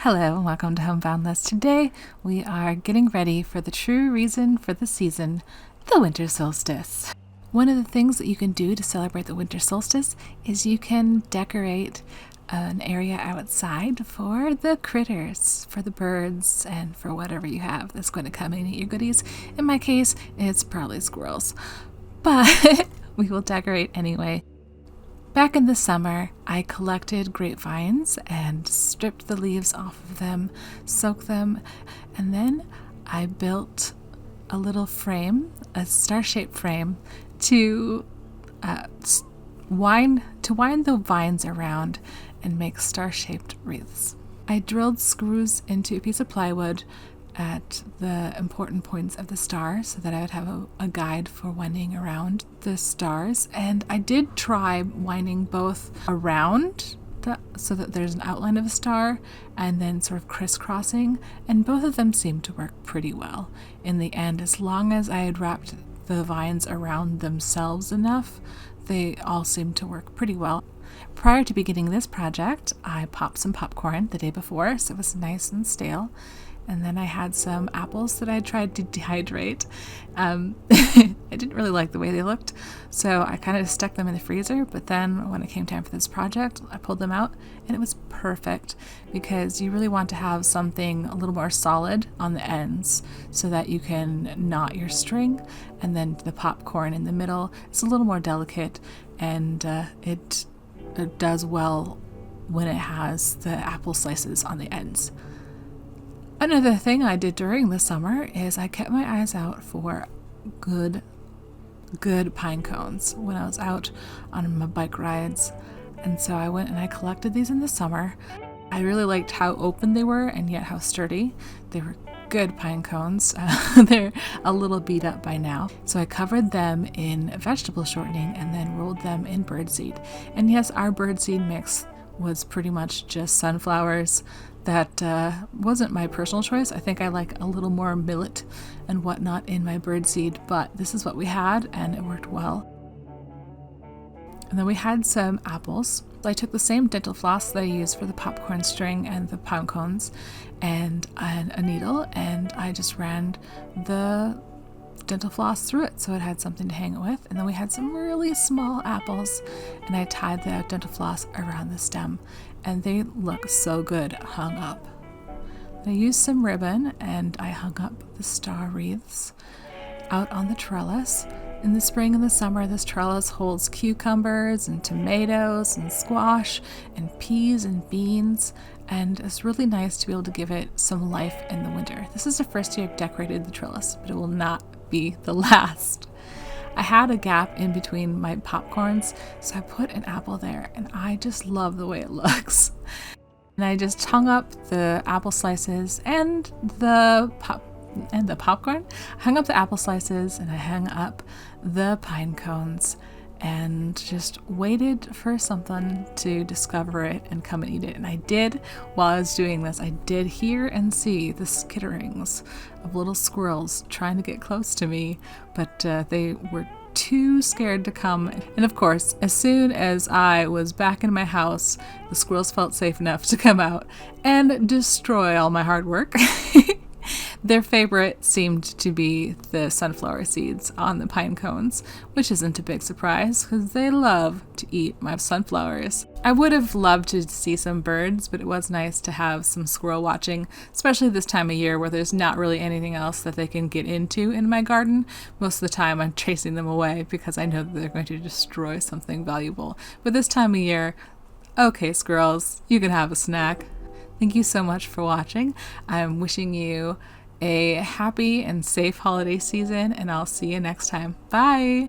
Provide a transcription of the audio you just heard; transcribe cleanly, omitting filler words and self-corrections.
Hello and welcome to Homeboundless. Today we are getting ready for the true reason for the season, the winter solstice. One of the things that you can do to celebrate the winter solstice is you can decorate an area outside for the critters, for the birds, and for whatever you have that's going to come and eat your goodies. In my case, it's probably squirrels, but we will decorate anyway. Back in the summer, I collected grapevines and stripped the leaves off of them, soaked them, and then I built a little frame, a star-shaped frame, to wind the vines around and make star-shaped wreaths. I drilled screws into a piece of plywood at the important points of the star so that I would have a guide for winding around the stars. And I did try winding both around so that there's an outline of a star and then sort of crisscrossing, and both of them seemed to work pretty well in the end. As long as I had wrapped the vines around themselves enough, they all seemed to work pretty well. Prior to beginning this project, I popped some popcorn the day before so it was nice and stale. And then I had some apples that I tried to dehydrate. I didn't really like the way they looked, so I kind of stuck them in the freezer. But then when it came time for this project, I pulled them out and it was perfect, because you really want to have something a little more solid on the ends so that you can knot your string. And then the popcorn in the middle is a little more delicate, and it does well when it has the apple slices on the ends. Another thing I did during the summer is I kept my eyes out for good pine cones when I was out on my bike rides. And so I went and I collected these in the summer. I really liked how open they were and yet how sturdy. They were good pine cones. They're a little beat up by now. So I covered them in vegetable shortening and then rolled them in birdseed. And yes, our birdseed mix was pretty much just sunflowers. That wasn't my personal choice. I think I like a little more millet and whatnot in my birdseed, but this is what we had and it worked well. And then we had some apples. I took the same dental floss that I used for the popcorn string and the pound cones and a needle, and I just ran the dental floss through it so it had something to hang it with. And then we had some really small apples and I tied the dental floss around the stem, and they look so good hung up. I used some ribbon and I hung up the star wreaths out on the trellis. In the spring and the summer, this trellis holds cucumbers and tomatoes and squash and peas and beans, and it's really nice to be able to give it some life in the winter. This is the first year I've decorated the trellis, but it will not be the last. I had a gap in between my popcorns, so I put an apple there, and I just love the way it looks. And I just hung up the apple slices and the popcorn. I hung up the apple slices and I hung up the pine cones and just waited for something to discover it and come and eat it. And I did. While I was doing this, I did hear and see the skitterings of little squirrels trying to get close to me, but they were too scared to come. And of course, as soon as I was back in my house, the squirrels felt safe enough to come out and destroy all my hard work. Their favorite seemed to be the sunflower seeds on the pine cones, which isn't a big surprise because they love to eat my sunflowers. I would have loved to see some birds, but it was nice to have some squirrel watching, especially this time of year where there's not really anything else that they can get into in my garden. Most of the time I'm chasing them away because I know that they're going to destroy something valuable. But this time of year, okay, squirrels, you can have a snack. Thank you so much for watching. I'm wishing you a happy and safe holiday season, and I'll see you next time. Bye!